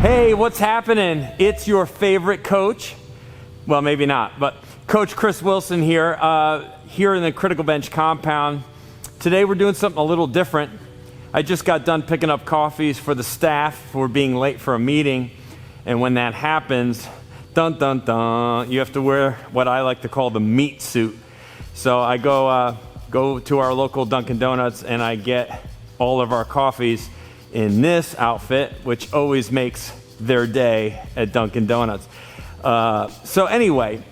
Hey, what's happening? It's your favorite coach. Well, maybe not, but Coach Chris Wilson here, here in the Criticalbench compound. Today we're doing something a little different. I just got done picking up coffees for the staff for being late for a meeting. And when that happens, dun dun dun, you have to wear what I like to call the meat suit. So I go to our local Dunkin' Donuts and I get all of our coffees in this outfit, which always makes their day at Dunkin' Donuts. So anyway,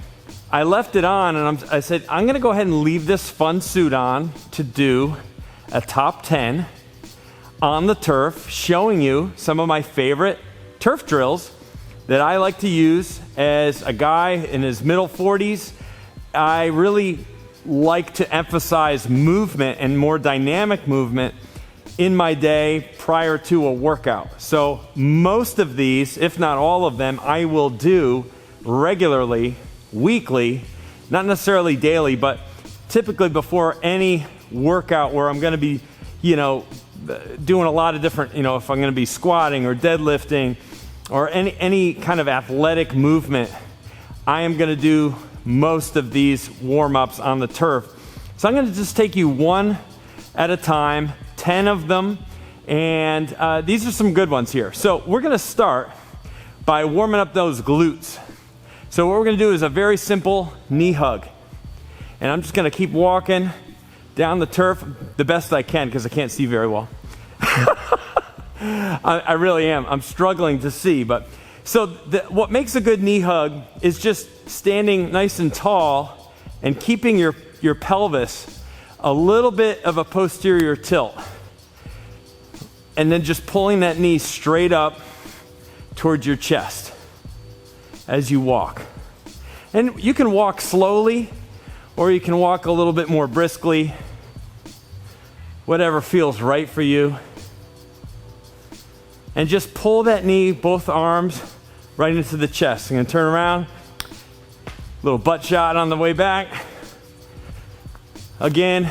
I left it on and I said, I'm gonna go ahead and leave this fun suit on to do a top 10 on the turf, showing you some of my favorite turf drills that I like to use as a guy in his middle 40s. I really like to emphasize movement and more dynamic movement in my day prior to a workout. So most of these, if not all of them, I will do regularly, weekly, not necessarily daily, but typically before any workout where I'm gonna be, doing a lot of different, if I'm gonna be squatting or deadlifting or any kind of athletic movement, I am gonna do most of these warm-ups on the turf. So I'm gonna just take you one at a time, 10 of them, and these are some good ones here. So we're gonna start by warming up those glutes. So what we're gonna do is a very simple knee hug. And I'm just gonna keep walking down the turf the best I can because I can't see very well. I really am. I'm struggling to see, but so what makes a good knee hug is just standing nice and tall and keeping your pelvis a little bit of a posterior tilt. And then just pulling that knee straight up towards your chest as you walk. And you can walk slowly or you can walk a little bit more briskly, whatever feels right for you. And just pull that knee, both arms, right into the chest. I'm gonna turn around, little butt shot on the way back. Again,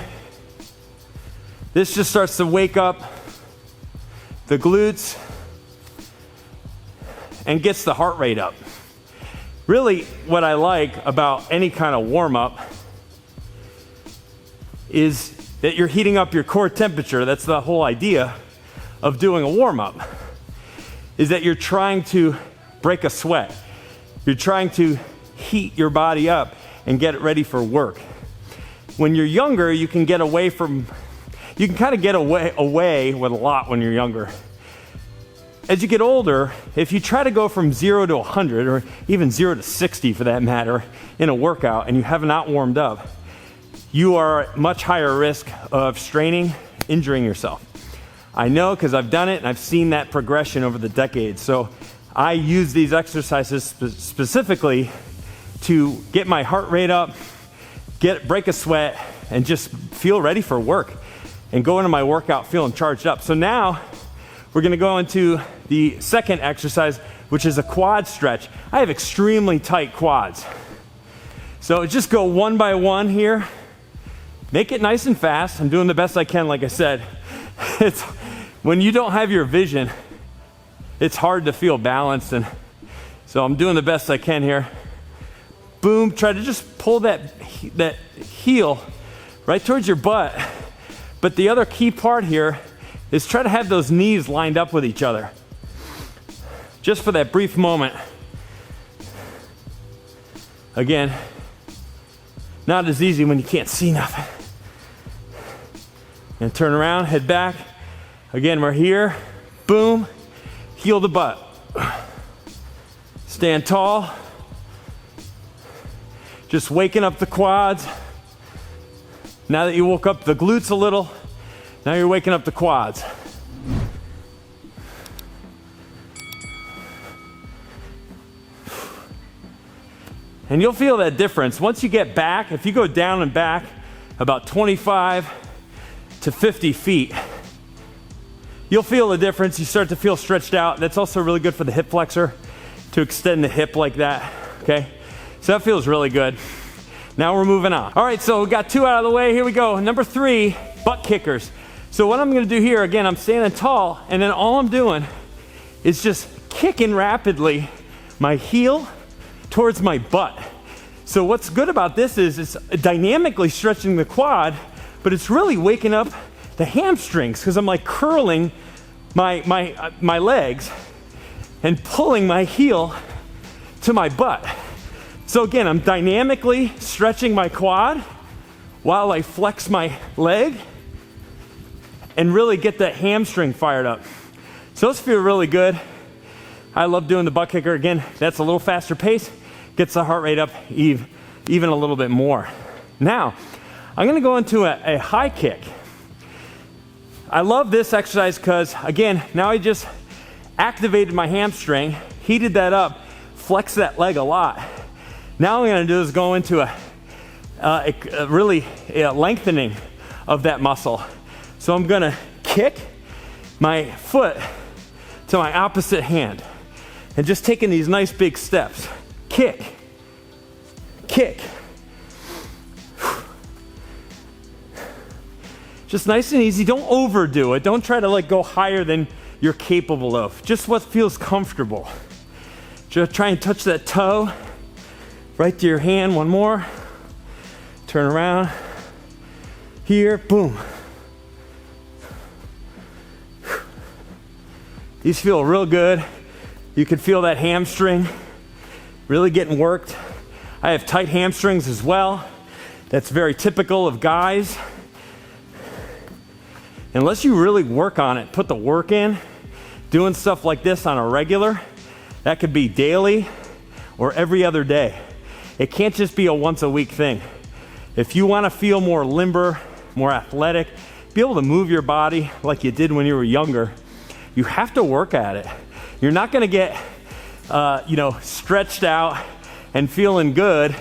this just starts to wake up the glutes and gets the heart rate up. Really, what I like about any kind of warm-up is that you're heating up your core temperature. That's the whole idea of doing a warm-up, is that you're trying to break a sweat. You're trying to heat your body up and get it ready for work. When you're younger, you can kind of get away with a lot when you're younger. As you get older, if you try to go from 0 to 100, or even 0 to 60 for that matter, in a workout and you have not warmed up, you are at much higher risk of straining, injuring yourself. I know because I've done it and I've seen that progression over the decades. So I use these exercises specifically to get my heart rate up, break a sweat, and just feel ready for work and go into my workout feeling charged up. So now we're gonna go into the second exercise, which is a quad stretch. I have extremely tight quads. So just go one by one here. Make it nice and fast. I'm doing the best I can, like I said. When you don't have your vision, it's hard to feel balanced, and so I'm doing the best I can here. Boom, try to just pull that heel right towards your butt. But the other key part here is try to have those knees lined up with each other. Just for that brief moment. Again, not as easy when you can't see nothing. And turn around, head back. Again, we're here. Boom, heel to butt. Stand tall. Just waking up the quads. Now that you woke up the glutes a little, now you're waking up the quads. And you'll feel that difference. Once you get back, if you go down and back about 25 to 50 feet, you'll feel the difference. You start to feel stretched out. That's also really good for the hip flexor, to extend the hip like that, okay? So that feels really good. Now we're moving on. All right, so we got 2 out of the way. Here we go. Number 3, butt kickers. So what I'm gonna do here, again, I'm standing tall, and then all I'm doing is just kicking rapidly my heel towards my butt. So what's good about this is it's dynamically stretching the quad, but it's really waking up the hamstrings because I'm like curling my legs and pulling my heel to my butt. So again, I'm dynamically stretching my quad while I flex my leg and really get that hamstring fired up. So those feel really good. I love doing the butt kicker. Again, that's a little faster pace, gets the heart rate up even a little bit more. Now, I'm gonna go into a high kick. I love this exercise because, again, now I just activated my hamstring, heated that up, flexed that leg a lot. Now what I'm gonna do is go into a really lengthening of that muscle. So I'm gonna kick my foot to my opposite hand and just taking these nice big steps. Kick, kick. Just nice and easy. Don't overdo it. Don't try to like go higher than you're capable of. Just what feels comfortable. Just try and touch that toe right to your hand. One more. Turn around. Here, boom. These feel real good. You can feel that hamstring really getting worked. I have tight hamstrings as well. That's very typical of guys. Unless you really work on it, put the work in, doing stuff like this on a regular, that could be daily or every other day. It can't just be a once a week thing. If you want to feel more limber, more athletic, be able to move your body like you did when you were younger, you have to work at it. You're not going to get, stretched out and feeling good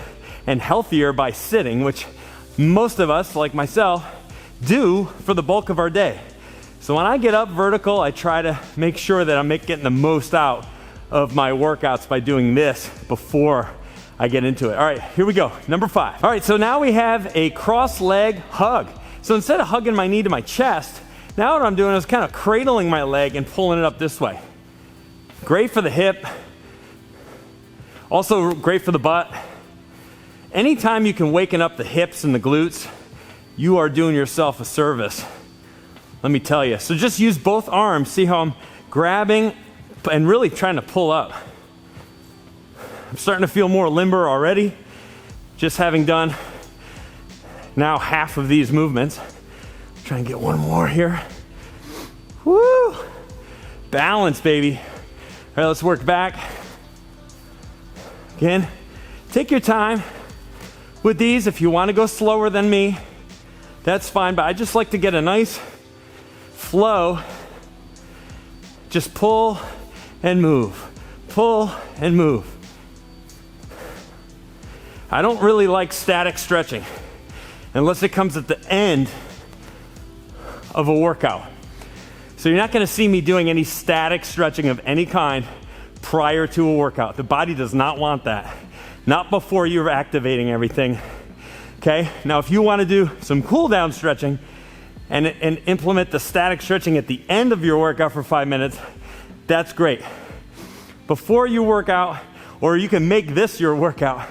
and healthier by sitting, which most of us, like myself, do for the bulk of our day. So when I get up vertical, I try to make sure that I'm getting the most out of my workouts by doing this before I get into it. All right, here we go. Number 5. All right, so now we have a cross leg hug. So instead of hugging my knee to my chest, now what I'm doing is kind of cradling my leg and pulling it up this way. Great for the hip. Also great for the butt. Anytime you can waken up the hips and the glutes, you are doing yourself a service. Let me tell you. So just use both arms. See how I'm grabbing and really trying to pull up. I'm starting to feel more limber already, just having done now half of these movements. Try and get one more here. Woo! Balance, baby. All right, let's work back. Again, take your time with these. If you want to go slower than me, that's fine, but I just like to get a nice flow. Just pull and move. Pull and move. I don't really like static stretching unless it comes at the end of a workout. So you're not going to see me doing any static stretching of any kind prior to a workout. The body does not want that. Not before you're activating everything. Okay? Now if you want to do some cool down stretching and implement the static stretching at the end of your workout for 5 minutes, that's great. Before you work out, or you can make this your workout.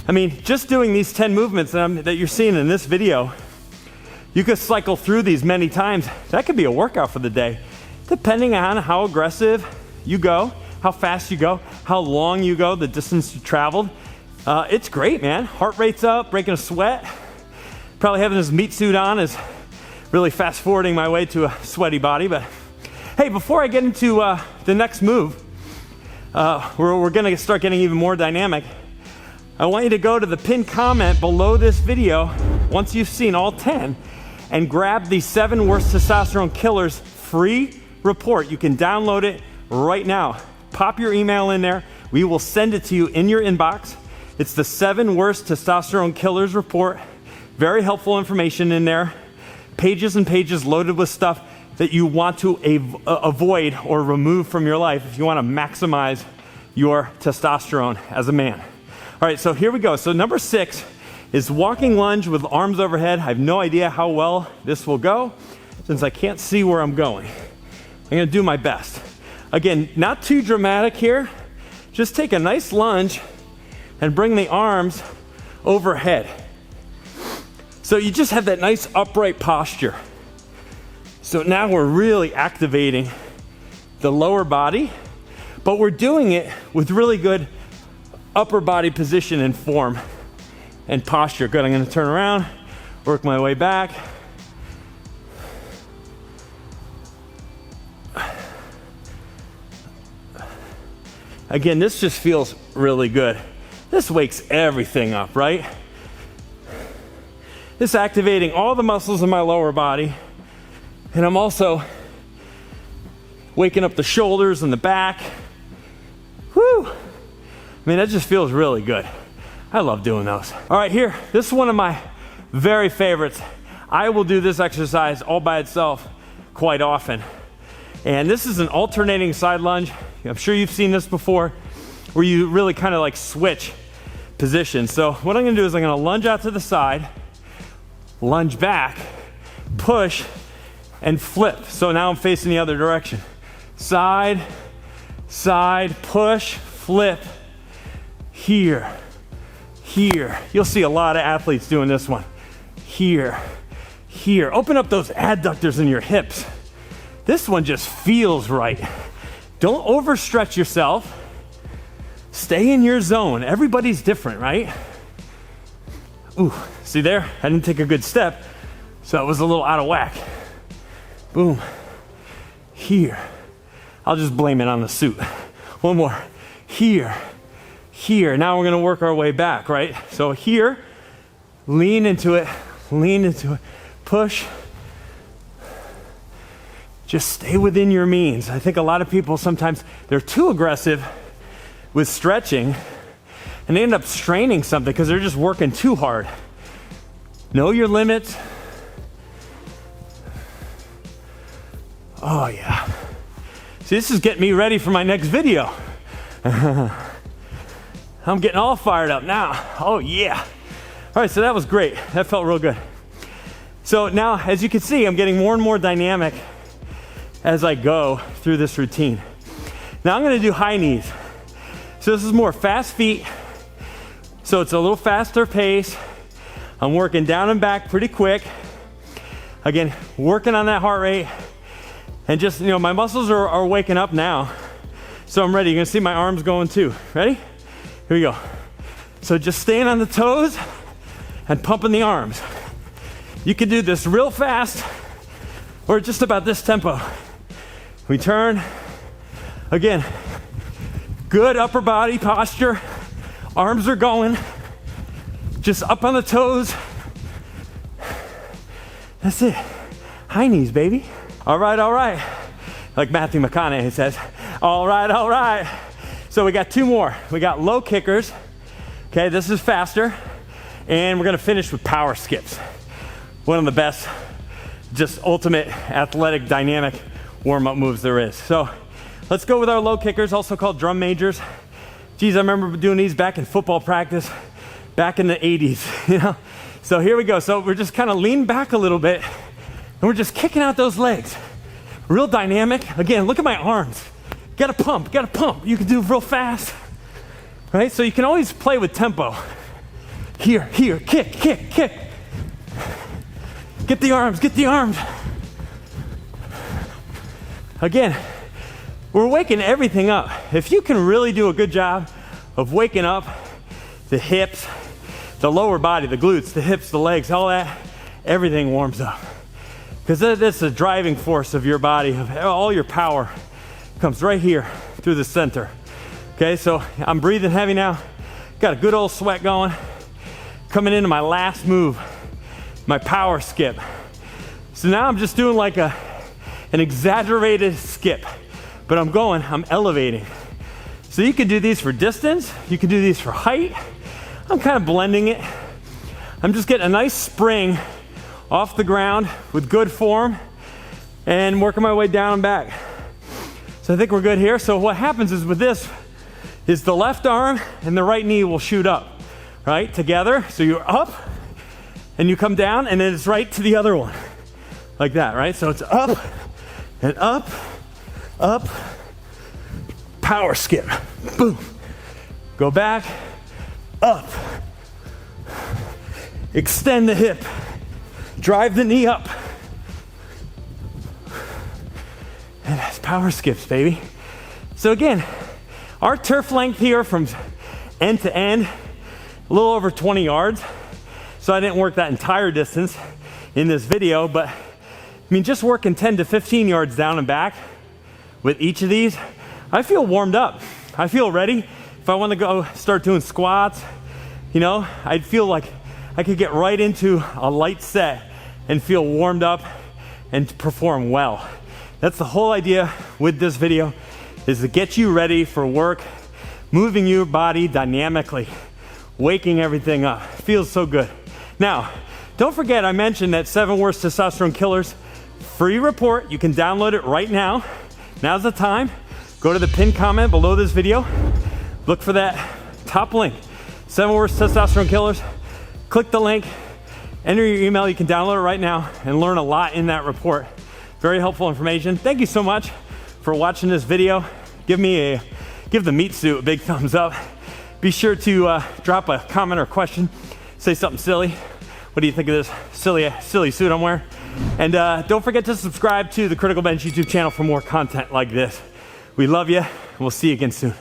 I mean, just doing these 10 movements that you're seeing in this video, you could cycle through these many times. That could be a workout for the day, depending on how aggressive you go, how fast you go, how long you go, the distance you traveled. It's great, man. Heart rate's up, breaking a sweat. Probably having this meat suit on is really fast forwarding my way to a sweaty body. But hey, before I get into the next move, we're gonna start getting even more dynamic. I want you to go to the pinned comment below this video once you've seen all 10 and grab the 7 worst testosterone killers free report. You can download it right now. Pop your email in there. We will send it to you in your inbox. It's the 7 worst testosterone killers report. Very helpful information in there. Pages and pages loaded with stuff that you want to avoid or remove from your life if you want to maximize your testosterone as a man. All right, so here we go. So number 6 is walking lunge with arms overhead. I have no idea how well this will go since I can't see where I'm going. I'm gonna do my best. Again, not too dramatic here. Just take a nice lunge and bring the arms overhead. So you just have that nice upright posture. So now we're really activating the lower body, but we're doing it with really good upper body position and form and posture. Good, I'm gonna turn around, work my way back. Again, this just feels really good. This wakes everything up, right? This activating all the muscles in my lower body, and I'm also waking up the shoulders and the back. Whew! I mean, that just feels really good. I love doing those. All right, here, this is one of my very favorites. I will do this exercise all by itself quite often. And this is an alternating side lunge. I'm sure you've seen this before, where you really kind of like switch positions. So what I'm gonna do is I'm gonna lunge out to the side, lunge back, push, and flip. So now I'm facing the other direction. Side, side, push, flip, here, here. You'll see a lot of athletes doing this one. Here, here. Open up those adductors in your hips. This one just feels right. Don't overstretch yourself. Stay in your zone. Everybody's different, right? Ooh, see there? I didn't take a good step, so it was a little out of whack. Boom. Here. I'll just blame it on the suit. One more. Here. Here. Now we're gonna work our way back, right? So here, lean into it, push. Just stay within your means. I think a lot of people sometimes, they're too aggressive with stretching and they end up straining something because they're just working too hard. Know your limits. Oh yeah. See, this is getting me ready for my next video. I'm getting all fired up now. Oh yeah. All right, so that was great. That felt real good. So now, as you can see, I'm getting more and more dynamic as I go through this routine. Now I'm gonna do high knees. So this is more fast feet. So it's a little faster pace. I'm working down and back pretty quick. Again, working on that heart rate. And just, you know, my muscles are waking up now. So I'm ready. You're gonna see my arms going too. Ready? Here we go. So just staying on the toes and pumping the arms. You can do this real fast or just about this tempo. We turn. Again, good upper body posture. Arms are going. Just up on the toes. That's it. High knees, baby. All right, all right. Like Matthew McConaughey says, all right, all right. So we got two more. We got low kickers. Okay, this is faster. And we're gonna finish with power skips. One of the best, just ultimate athletic dynamic warm-up moves there is. So let's go with our low kickers, also called drum majors. Geez, I remember doing these back in football practice, back in the 80s, you know? So here we go. So we're just kind of lean back a little bit and we're just kicking out those legs. Real dynamic. Again, look at my arms. Gotta pump, gotta pump. You can do it real fast, right? So you can always play with tempo. Here, here, kick, kick, kick. Get the arms, get the arms. Again, we're waking everything up. If you can really do a good job of waking up the hips, the lower body, the glutes, the hips, the legs, all that, everything warms up. Because that's the driving force of your body, of all your power comes right here through the center. Okay, so I'm breathing heavy now. Got a good old sweat going. Coming into my last move, my power skip. So now I'm just doing like an exaggerated skip, but I'm elevating. So you can do these for distance, you can do these for height. I'm kind of blending it. I'm just getting a nice spring off the ground with good form and working my way down and back. So I think we're good here. So what happens is with this is the left arm and the right knee will shoot up, right? Together. So you're up and you come down and then it's right to the other one. Like that, right? So it's up and up, up, power skip. Boom. Go back, up. Extend the hip. Drive the knee up. And that's power skips, baby. So again, our turf length here from end to end, a little over 20 yards. So I didn't work that entire distance in this video, but I mean, just working 10 to 15 yards down and back with each of these, I feel warmed up. I feel ready. If I want to go start doing squats, you know, I'd feel like I could get right into a light set and feel warmed up and perform well. That's the whole idea with this video, is to get you ready for work, moving your body dynamically, waking everything up. Feels so good. Now, don't forget I mentioned that 7 Worst Testosterone Killers free report. You can download it right now. Now's the time. Go to the pinned comment below this video. Look for that top link, 7 Worst Testosterone Killers. Click the link, enter your email. You can download it right now and learn a lot in that report. Very helpful information. Thank you so much for watching this video. Give the meat suit a big thumbs up. Be sure to drop a comment or question. Say something silly. What do you think of this silly suit I'm wearing? And don't forget to subscribe to the Criticalbench YouTube channel for more content like this. We love you, and we'll see you again soon.